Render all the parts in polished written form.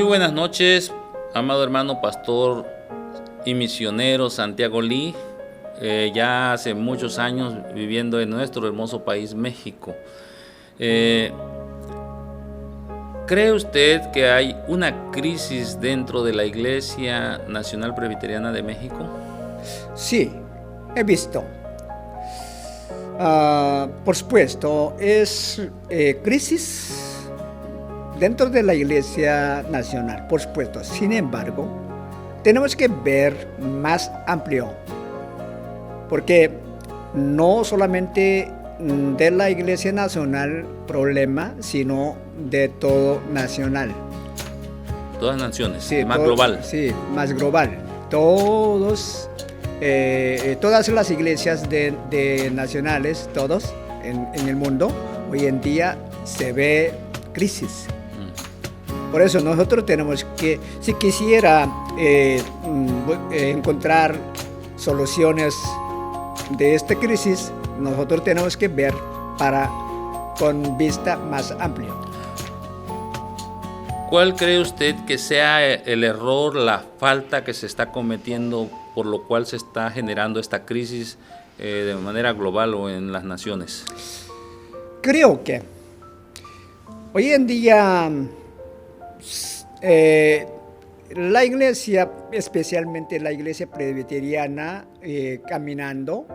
buenas noches, amado hermano pastor y misionero Santiago Lee, ya hace muchos años viviendo en nuestro hermoso país México. ¿Cree usted que hay una crisis dentro de la Iglesia Nacional Presbiteriana de México? Sí, he visto. Por supuesto, es crisis dentro de la Iglesia Nacional, por supuesto. Sin embargo, tenemos que ver más amplio, porque no solamente de la Iglesia Nacional problema, sino de todo nacional. Todas naciones, Sí, más global. Sí, más global. Todas las iglesias de nacionales, todos en el mundo, hoy en día se ve crisis. Por eso nosotros tenemos que, si quisiera encontrar soluciones de esta crisis, nosotros tenemos que ver con vista más amplia. ¿Cuál cree usted que sea el error, la falta que se está cometiendo, por lo cual se está generando esta crisis de manera global o en las naciones? Creo que hoy en día la iglesia, especialmente la iglesia presbiteriana, caminando,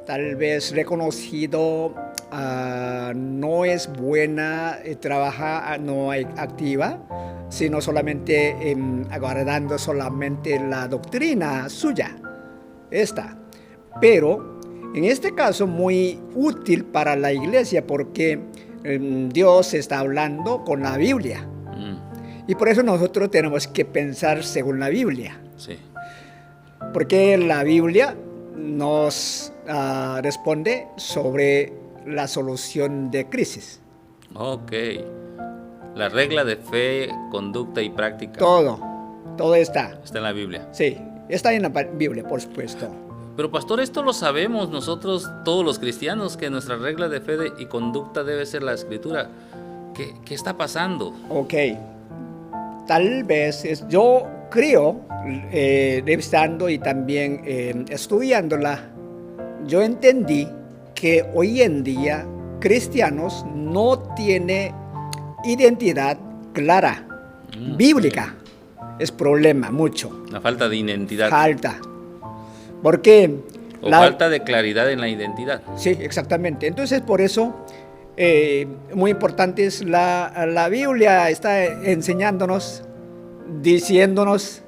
tal vez reconocido, no es buena, trabaja, no es activa, sino solamente aguardando solamente la doctrina suya, Pero en este caso muy útil para la iglesia porque Dios está hablando con la Biblia. Y por eso nosotros tenemos que pensar según la Biblia. Sí. Porque la Biblia nos responde sobre la solución de crisis. Ok. La regla de fe, conducta y práctica. Todo está. Está en la Biblia. Sí, está en la Biblia, por supuesto. Pero pastor, esto lo sabemos nosotros, todos los cristianos, que nuestra regla de fe y conducta debe ser la Escritura. ¿Qué está pasando? Ok. Tal vez yo creo, revisando y también estudiándola, yo entendí que hoy en día cristianos no tienen identidad clara, bíblica. Es problema mucho. La falta de identidad. Falta. Porque falta de claridad en la identidad. Sí, exactamente. Entonces, por eso, muy importante es la Biblia está enseñándonos, diciéndonos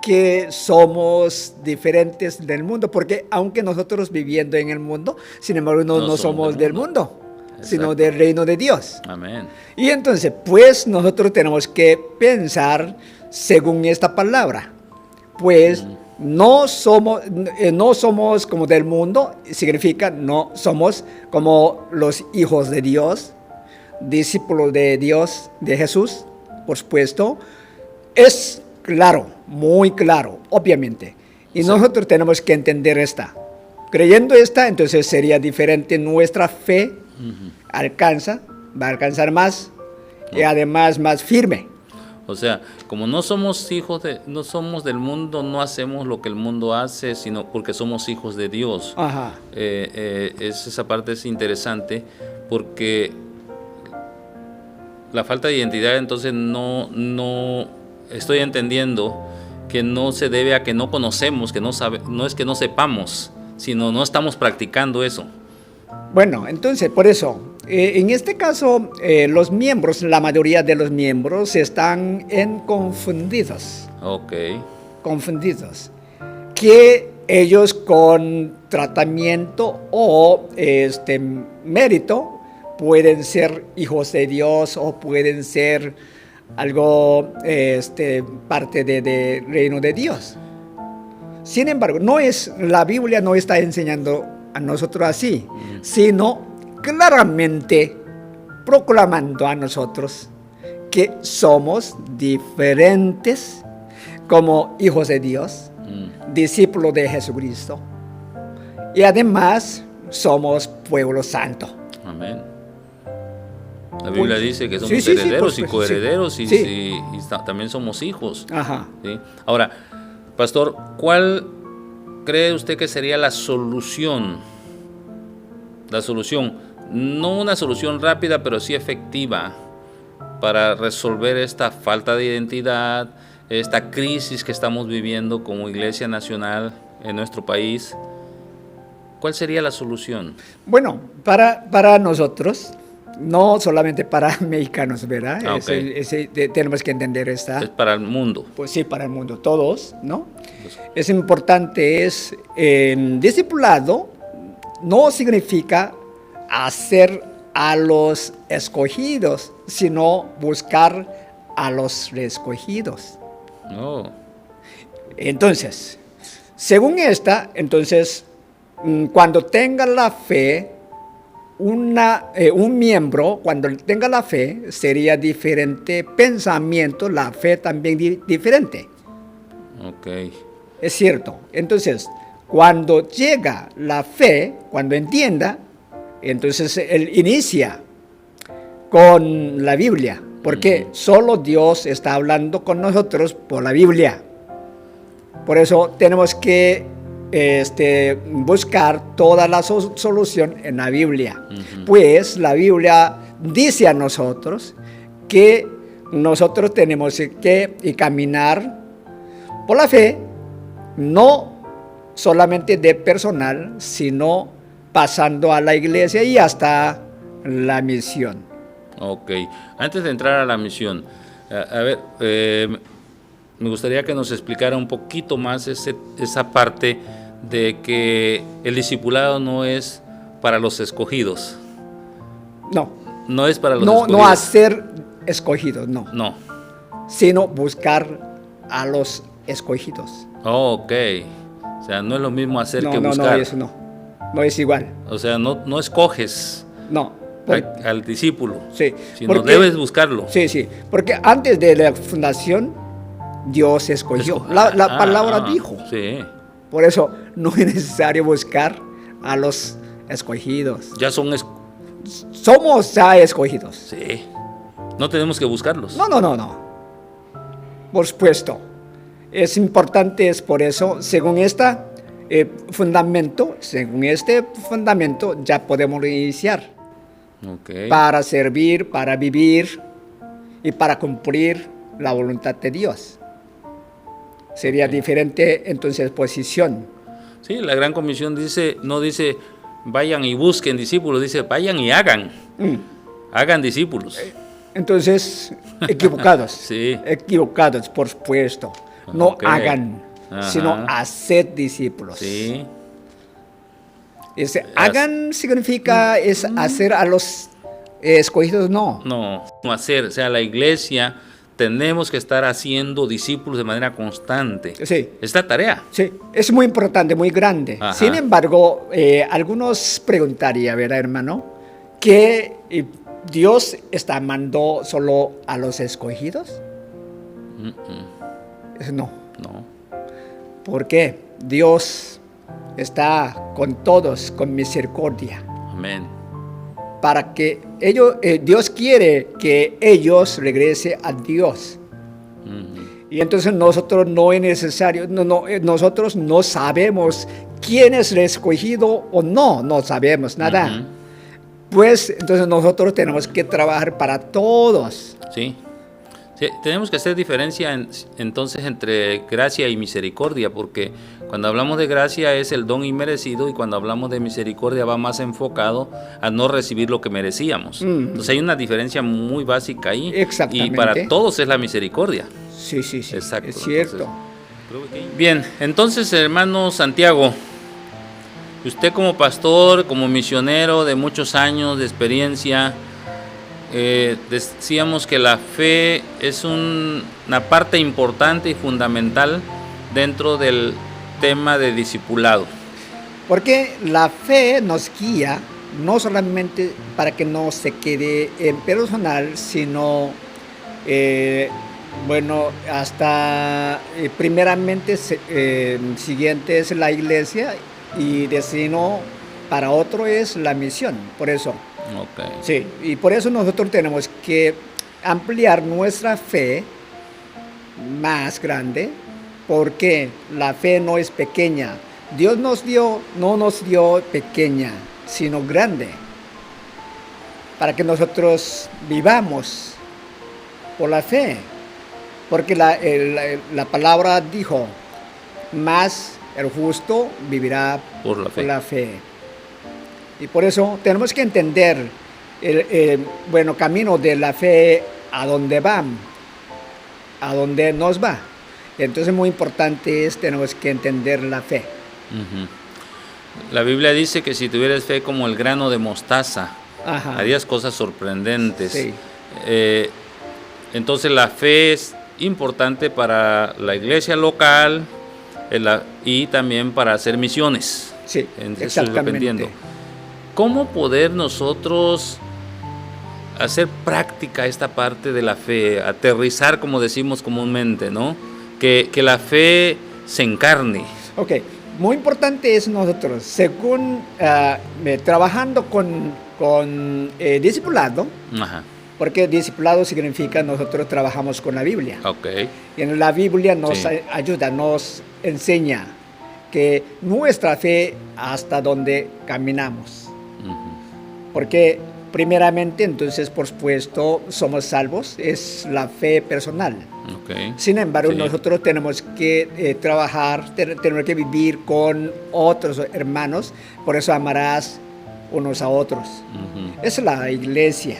que somos diferentes del mundo, porque aunque nosotros viviendo en el mundo, sin embargo no somos del mundo, sino del reino de Dios. Amén. Y entonces, pues nosotros tenemos que pensar según esta palabra, pues no somos como del mundo, significa no somos como los hijos de Dios, discípulos de Dios, de Jesús, por supuesto. Es claro, muy claro, obviamente. Y sí, nosotros tenemos que entender esta. Creyendo esta, entonces sería diferente nuestra fe, va a alcanzar más y además más firme. O sea, como no somos no somos del mundo, no hacemos lo que el mundo hace, sino porque somos hijos de Dios. Ajá. Esa parte es interesante porque la falta de identidad, entonces no estoy entendiendo que no se debe a que no conocemos, no es que no sepamos, sino no estamos practicando eso. Bueno, entonces, por eso, en este caso, los miembros, la mayoría de los miembros están confundidos. Ok. Confundidos. Que ellos con tratamiento o mérito pueden ser hijos de Dios o pueden ser algo, parte del reino de Dios. Sin embargo, la Biblia no está enseñando a nosotros así, sino claramente proclamando a nosotros que somos diferentes como hijos de Dios, discípulos de Jesucristo, y además somos pueblo santo. Amén. La Biblia Pues, dice que somos sí, sí, sí, herederos por y supuesto, coherederos sí. y también somos hijos. Ajá. ¿Sí? Ahora, pastor, ¿cuál cree usted que sería la solución? La solución, no una solución rápida, pero sí efectiva para resolver esta falta de identidad, esta crisis que estamos viviendo como Iglesia Nacional en nuestro país. ¿Cuál sería la solución? Bueno, para nosotros, no solamente para mexicanos, ¿verdad? Ah, ok. Tenemos que entender esta. Es para el mundo. Pues sí, para el mundo, todos, ¿no? Es importante, discipulado no significa hacer a los escogidos, sino buscar a los escogidos. Oh, Entonces, según entonces, cuando tenga la fe, un miembro, cuando tenga la fe, sería diferente pensamiento, la fe también diferente. ok. Es cierto. Entonces, cuando llega la fe, cuando entienda, entonces él inicia con la Biblia, porque solo Dios está hablando con nosotros por la Biblia. Por eso tenemos que buscar toda la solución en la Biblia. Pues la Biblia dice a nosotros que nosotros tenemos que caminar por la fe, no solamente de personal, sino pasando a la iglesia y hasta la misión. Ok. Antes de entrar a la misión, a ver, me gustaría que nos explicara un poquito más esa parte de que el discipulado no es para los escogidos. No. No es para los No, escogidos. no hacer escogidos, no. No. Sino buscar a los escogidos. Oh, ok. O sea, no es lo mismo hacer que No, buscar. eso no. No es igual. O sea, no escoges No. al discípulo, Sí. sino debes buscarlo. Sí, sí. Porque antes de la fundación, Dios escogió. La palabra dijo. Sí. Por eso no es necesario buscar a los escogidos. Ya son. Somos ya escogidos. Sí. No tenemos que buscarlos. No. Por supuesto. Es importante, es por eso, según este fundamento, ya podemos iniciar. Okay. Para servir, para vivir y para cumplir la voluntad de Dios. Sería diferente entonces posición. Sí, la Gran Comisión no dice vayan y busquen discípulos, dice vayan y hagan. Hagan discípulos. Entonces, equivocados. Sí. Equivocados, por supuesto. No Okay. hagan, Ajá. sino hacer discípulos. Sí. Hagan significa hacer a los escogidos, no. No hacer, o sea, la iglesia tenemos que estar haciendo discípulos de manera constante. Sí. Esta tarea. Sí, es muy importante, muy grande. Ajá. Sin embargo, algunos preguntarían, ¿verdad, hermano? ¿Que Dios está mandando solo a los escogidos? No. No. ¿Por qué? Dios está con todos, con misericordia. Amén. Para que Dios quiere que ellos regresen a Dios. Y entonces nosotros no es necesario, nosotros no sabemos quién es el escogido o no sabemos nada. Pues entonces nosotros tenemos que trabajar para todos. Sí. Sí, tenemos que hacer diferencia entonces entre gracia y misericordia, porque cuando hablamos de gracia es el don inmerecido y cuando hablamos de misericordia va más enfocado a no recibir lo que merecíamos. Entonces hay una diferencia muy básica ahí. Exactamente. Y para todos es la misericordia. Sí. Exacto. Es cierto. Bien, entonces hermano Santiago, usted como pastor, como misionero de muchos años de experiencia, decíamos que la fe es una parte importante y fundamental dentro del tema de discipulado. Porque la fe nos guía no solamente para que no se quede en personal, sino, hasta primeramente siguiente es la iglesia y destino para otro es la misión. Por eso Ok. Sí, y por eso nosotros tenemos que ampliar nuestra fe más grande, porque la fe no es pequeña. Dios no nos dio pequeña, sino grande, para que nosotros vivamos por la fe. Porque la palabra dijo, más el justo vivirá Por la por fe. la fe. Y por eso tenemos que entender el camino de la fe, a dónde a dónde nos va. Entonces muy importante tenemos que entender la fe. Ujú. La Biblia dice que si tuvieras fe como el grano de mostaza, Ajá. harías cosas sorprendentes. Sí. Entonces la fe es importante para la iglesia local y también para hacer misiones. Sí, Eso es lo que exactamente. entiendo. ¿Cómo poder nosotros hacer práctica esta parte de la fe, aterrizar, como decimos comúnmente, ¿no? Que la fe se encarne. Ok, muy importante es nosotros, según trabajando con discipulado, Ajá. porque discipulado significa nosotros trabajamos con la Biblia. Ok. Y en la Biblia nos Sí. ayuda, nos enseña que nuestra fe hasta donde caminamos. Ujú. Porque primeramente, entonces, por supuesto, somos salvos, es la fe personal. Ok. Sin embargo, Sí. nosotros tenemos que trabajar, tenemos que vivir con otros hermanos, por eso amarás unos a otros. Ujú. Esa es la iglesia.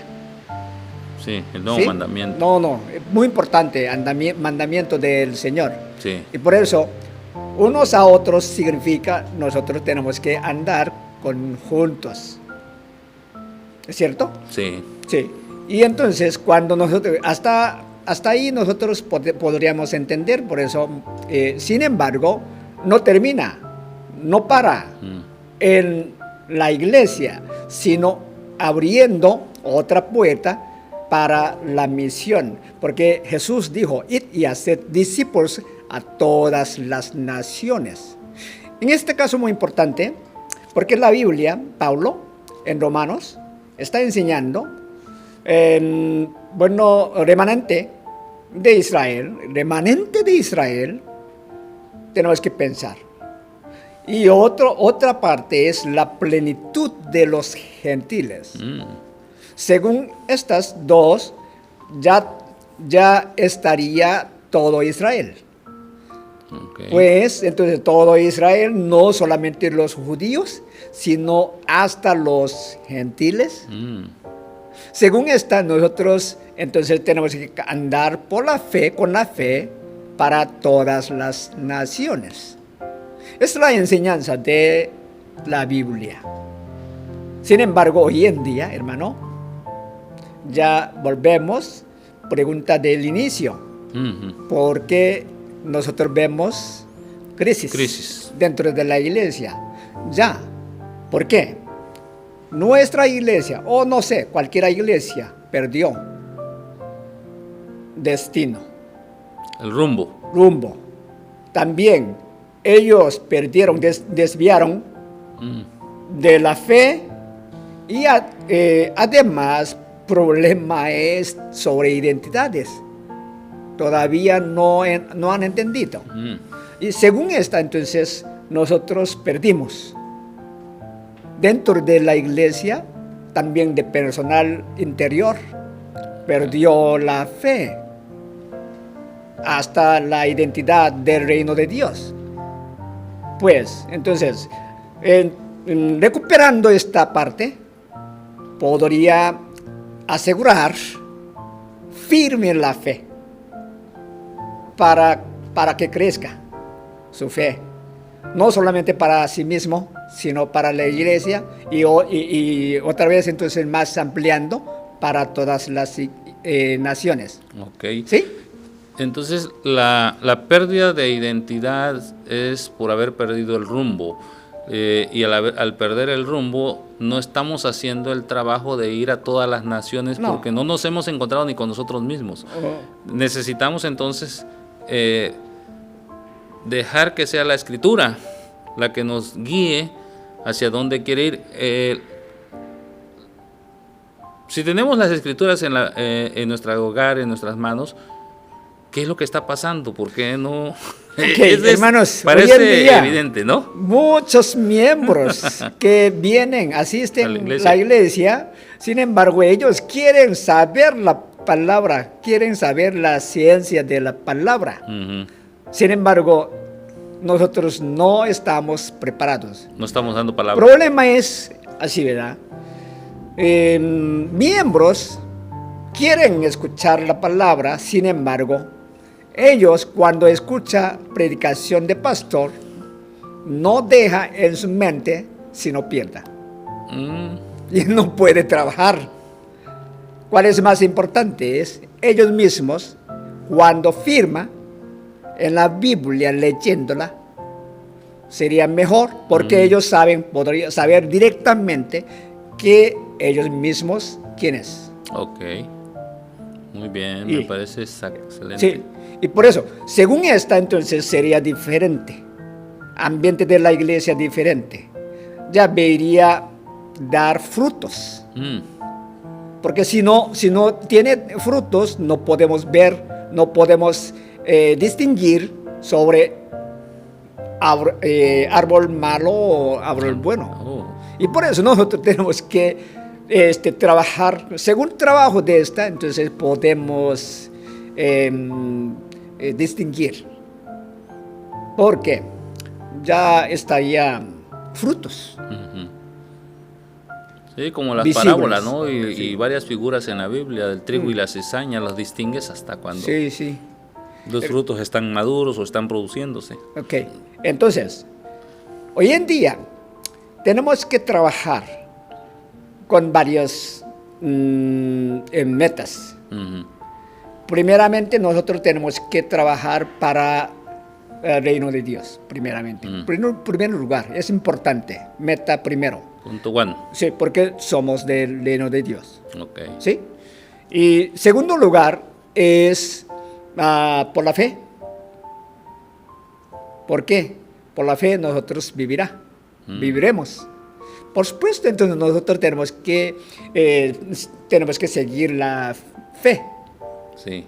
Sí, el nuevo ¿Sí? mandamiento. No, muy importante, mandamiento del Señor. Sí. Y por eso, unos a otros significa nosotros tenemos que andar juntos. ¿Es cierto? Sí. Sí. Y entonces, cuando nosotros, hasta ahí nosotros podríamos entender, por eso, sin embargo, no termina, no para en la iglesia, sino abriendo otra puerta para la misión, porque Jesús dijo, id y haced discípulos a todas las naciones. En este caso muy importante, porque la Biblia, Pablo, en Romanos, está enseñando, remanente de Israel, tenemos que pensar. Y otra parte es la plenitud de los gentiles. Según estas dos, ya estaría todo Israel. Okay. Pues entonces todo Israel, no solamente los judíos, sino hasta los gentiles. Según esta, nosotros entonces tenemos que andar por la fe, con la fe, para todas las naciones. Es la enseñanza de la Biblia. Sin embargo, hoy en día, hermano, ya volvemos, pregunta del inicio, porque nosotros vemos crisis dentro de la iglesia. Ya, ¿por qué? Nuestra iglesia, o no sé, cualquier iglesia, perdió destino. El rumbo. Rumbo. También ellos perdieron, desviaron de la fe y además problema es sobre identidades. Todavía no han entendido. Y según esta, entonces, nosotros perdimos. Dentro de la iglesia, también de personal interior, perdió la fe, hasta la identidad del reino de Dios. Pues, entonces, recuperando esta parte, podría asegurar firme la fe para que crezca su fe, no solamente para sí mismo, sino para la iglesia y otra vez entonces más ampliando para todas las naciones. Ok. ¿Sí? Entonces la pérdida de identidad es por haber perdido el rumbo. Y al perder el rumbo no estamos haciendo el trabajo de ir a todas las naciones, No. porque no nos hemos encontrado ni con nosotros mismos. Necesitamos entonces dejar que sea la Escritura la que nos guíe hacia dónde quiere ir. Si tenemos las escrituras en nuestro hogar, en nuestras manos, ¿qué es lo que está pasando? ¿Por qué no? Hermanos, parece hoy en día, evidente, ¿no? muchos miembros que vienen, asisten a la iglesia, sin embargo, ellos quieren saber la palabra, quieren saber la ciencia de la palabra. Sin embargo, nosotros no estamos preparados. No estamos dando El palabra. problema es así, ¿verdad? Miembros quieren escuchar la palabra, sin embargo, ellos cuando escuchan predicación de pastor, no deja en su mente, sino pierda. Y no puede trabajar. ¿Cuál es más importante? Es ellos mismos, cuando firman en la Biblia leyéndola, sería mejor porque ellos podrían saber directamente que ellos mismos quién es. Ok, muy bien, me parece excelente. Sí, y por eso, según esta, entonces sería diferente. Ambiente de la iglesia diferente. Ya vería dar frutos. Porque si no tiene frutos, no podemos ver, no podemos distinguir sobre árbol malo o árbol bueno. Y por eso nosotros tenemos que trabajar, según el trabajo de esta, entonces podemos distinguir. Porque ya estarían frutos. Sí, como las visibles. Parábolas, ¿no? Y varias figuras en la Biblia, del trigo y la cizaña, los distingues hasta cuando los frutos están maduros o están produciéndose. Ok, entonces, hoy en día tenemos que trabajar con varias metas. Primeramente, nosotros tenemos que trabajar para el reino de Dios, primeramente. En primer lugar, es importante, meta primero. Punto one. Sí, porque somos del reino de Dios. Ok. ¿Sí? Y segundo lugar es por la fe. ¿Por qué? Por la fe nosotros viviremos. Por supuesto, entonces nosotros tenemos que seguir la fe. Sí.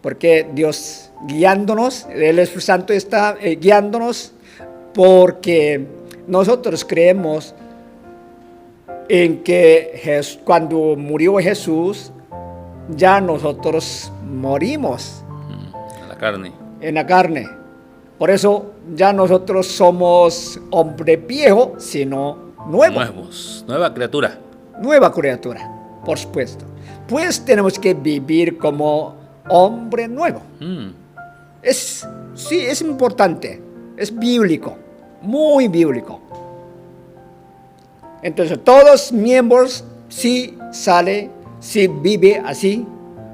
Porque Dios guiándonos, el Espíritu Santo está guiándonos porque nosotros creemos en que cuando murió Jesús, ya nosotros morimos. En la carne. En la carne. Por eso ya nosotros somos hombre viejo, sino nuevos. Nueva criatura. Nueva criatura, por supuesto. Pues tenemos que vivir como hombre nuevo. Es importante. Es bíblico. Muy bíblico. Entonces, todos miembros, si vive así,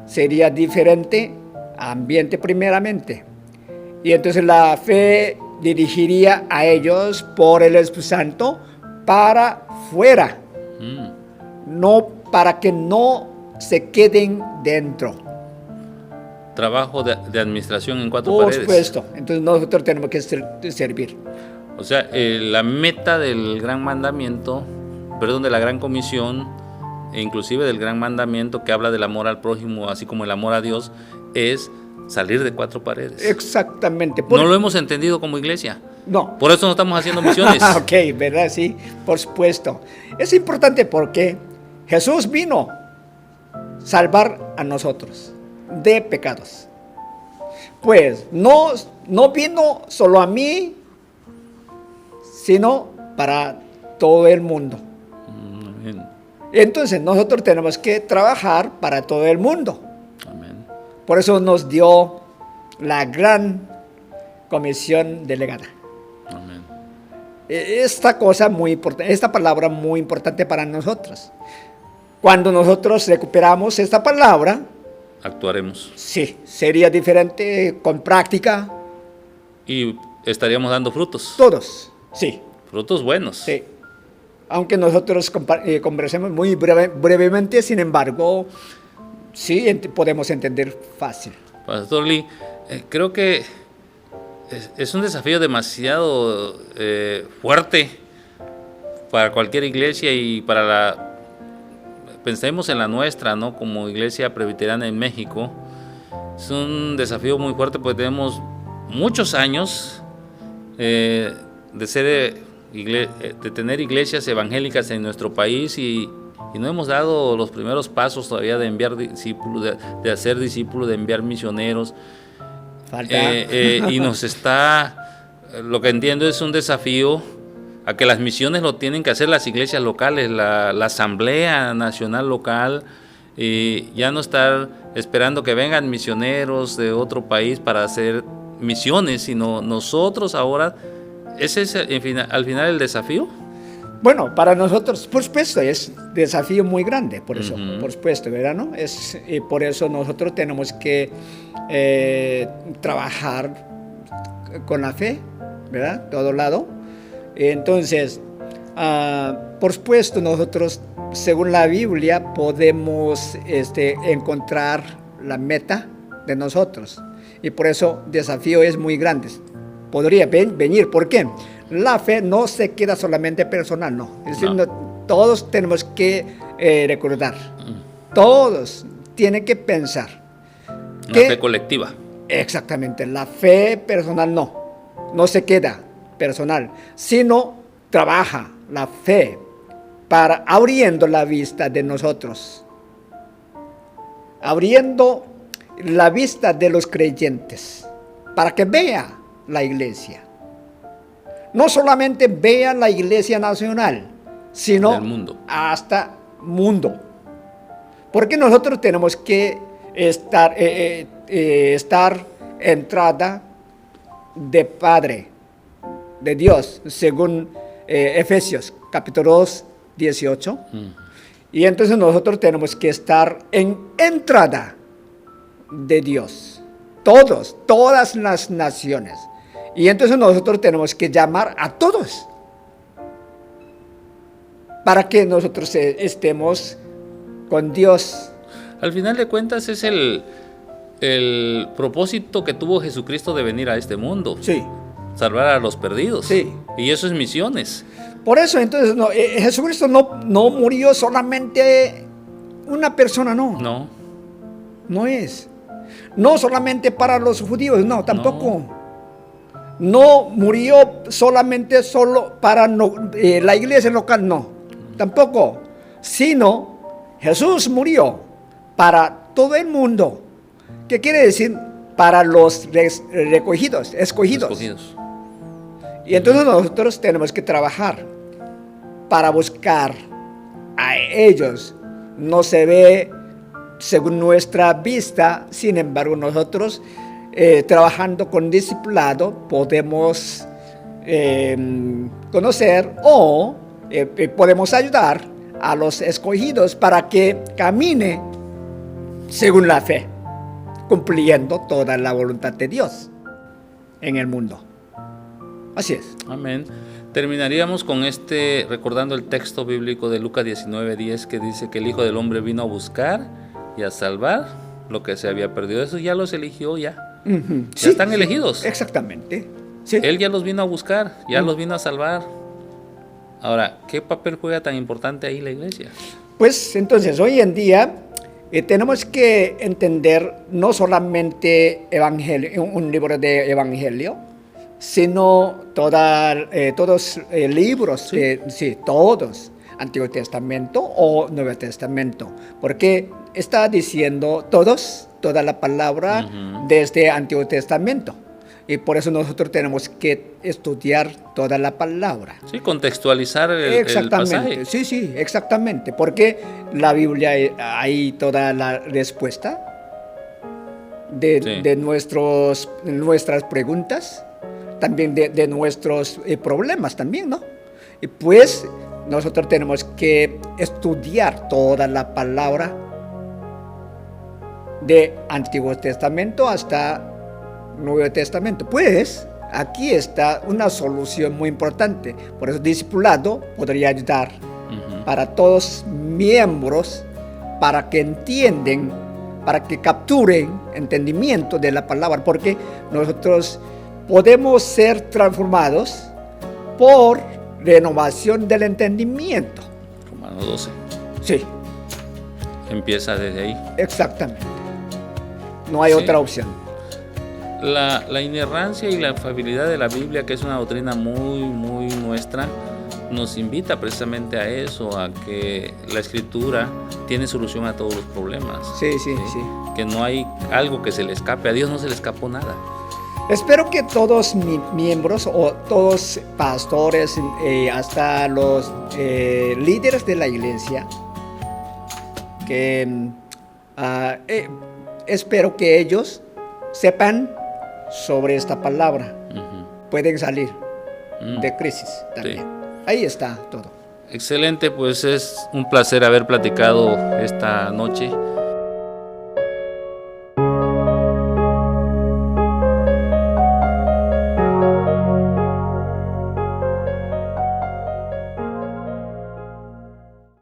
sería diferente ambiente primeramente. Y entonces la fe dirigiría a ellos por el Espíritu Santo para fuera. No para que no se queden dentro. Trabajo de administración en cuatro paredes. Por supuesto. Entonces nosotros tenemos que servir. O sea, la meta del gran mandamiento, de la gran comisión, e inclusive del gran mandamiento que habla del amor al prójimo, así como el amor a Dios, es salir de cuatro paredes. Exactamente. No lo hemos entendido como iglesia. No. Por eso no estamos haciendo misiones. Ok, ¿verdad? Sí, por supuesto. Es importante porque Jesús vino a salvar a nosotros de pecados. Pues no vino solo a mí, sino para todo el mundo. Amén. Entonces nosotros tenemos que trabajar para todo el mundo. Amén. Por eso nos dio la gran comisión delegada. Amén. Esta cosa muy importante, esta palabra muy importante para nosotros. Cuando nosotros recuperamos esta palabra, actuaremos. Sí, sería diferente con práctica. Y estaríamos dando frutos. Todos, sí. Frutos buenos. Sí. Aunque nosotros conversemos muy brevemente, sin embargo, sí podemos entender fácil. Pastor Lee, creo que es un desafío demasiado fuerte para cualquier iglesia y para pensemos en la nuestra, ¿no? Como Iglesia Presbiteriana en México, es un desafío muy fuerte porque tenemos muchos años de tener iglesias evangélicas en nuestro país y no hemos dado los primeros pasos todavía de enviar discípulos, de hacer discípulos, de enviar misioneros. Falta. Y nos está, lo que entiendo es un desafío a que las misiones lo tienen que hacer las iglesias locales, la Asamblea Nacional Local, y ya no estar esperando que vengan misioneros de otro país para hacer misiones, sino nosotros ahora. ¿Ese es al final el desafío? Bueno, para nosotros, por supuesto, es un desafío muy grande, por eso, por supuesto, ¿verdad? ¿No? Y por eso nosotros tenemos que trabajar con la fe, ¿verdad? Todo lado. Entonces, por supuesto, nosotros, según la Biblia, podemos encontrar la meta de nosotros. Y por eso el desafío es muy grande. Podría venir, ¿por qué? La fe no se queda solamente personal, no. Es decir, todos tenemos que recordar, todos tienen que pensar. La fe colectiva. Exactamente, la fe personal no se queda personal, sino trabaja la fe para abriendo la vista de nosotros, abriendo la vista de los creyentes, para que vea la iglesia. No solamente vea la iglesia nacional, sino del mundo. Hasta mundo. Porque nosotros tenemos que estar entrada de Padre, de Dios, según Efesios capítulo 2, 18. Y entonces nosotros tenemos que estar en entrada de Dios. Todas las naciones. Y entonces nosotros tenemos que llamar a todos para que nosotros estemos con Dios. Al final de cuentas es el propósito que tuvo Jesucristo de venir a este mundo. Sí. Salvar a los perdidos. Sí. Y eso es misiones. Por eso entonces Jesucristo no murió solamente una persona, no. No es. No solamente para los judíos, no, tampoco. No murió solamente para la iglesia local, no, tampoco. Sino Jesús murió para todo el mundo. ¿Qué quiere decir? Para los escogidos. Y entonces nosotros tenemos que trabajar para buscar a ellos. No se ve según nuestra vista, sin embargo nosotros trabajando con discipulado podemos conocer o podemos ayudar a los escogidos para que camine según la fe, cumpliendo toda la voluntad de Dios en el mundo. Así es. Amén. Terminaríamos con recordando el texto bíblico de Lucas 19:10 que dice que el Hijo del Hombre vino a buscar y a salvar lo que se había perdido. Eso ya los eligió ya. Ya están elegidos. Exactamente. Sí. Él ya los vino a buscar, ya los vino a salvar. Ahora, ¿qué papel juega tan importante ahí la iglesia? Pues entonces hoy en día tenemos que entender no solamente un libro de evangelio, sino todos libros, todos, Antiguo Testamento o Nuevo Testamento, porque está diciendo toda la palabra desde Antiguo Testamento. Y por eso nosotros tenemos que estudiar toda la palabra. Sí, contextualizar el pasaje. Sí, exactamente. Porque la Biblia hay toda la respuesta de nuestras preguntas, también de nuestros problemas también, ¿no? Y pues nosotros tenemos que estudiar toda la palabra de Antiguo Testamento hasta Nuevo Testamento. Pues aquí está una solución muy importante. Por eso discipulado podría ayudar para todos miembros, para que entiendan, para que capturen entendimiento de la palabra, porque nosotros podemos ser transformados por renovación del entendimiento. Romanos 12. Sí. Empieza desde ahí. Exactamente. No hay Sí. otra opción. La inerrancia y la infalibilidad de la Biblia, que es una doctrina muy nuestra, nos invita precisamente a eso, a que la Escritura tiene solución a todos los problemas. Sí. Que no hay algo que se le escape. A Dios no se le escapó nada. Espero que todos miembros o todos pastores, hasta los líderes de la iglesia, que espero que ellos sepan sobre esta palabra. Pueden salir de crisis también. Sí. Ahí está todo. Excelente, pues es un placer haber platicado esta noche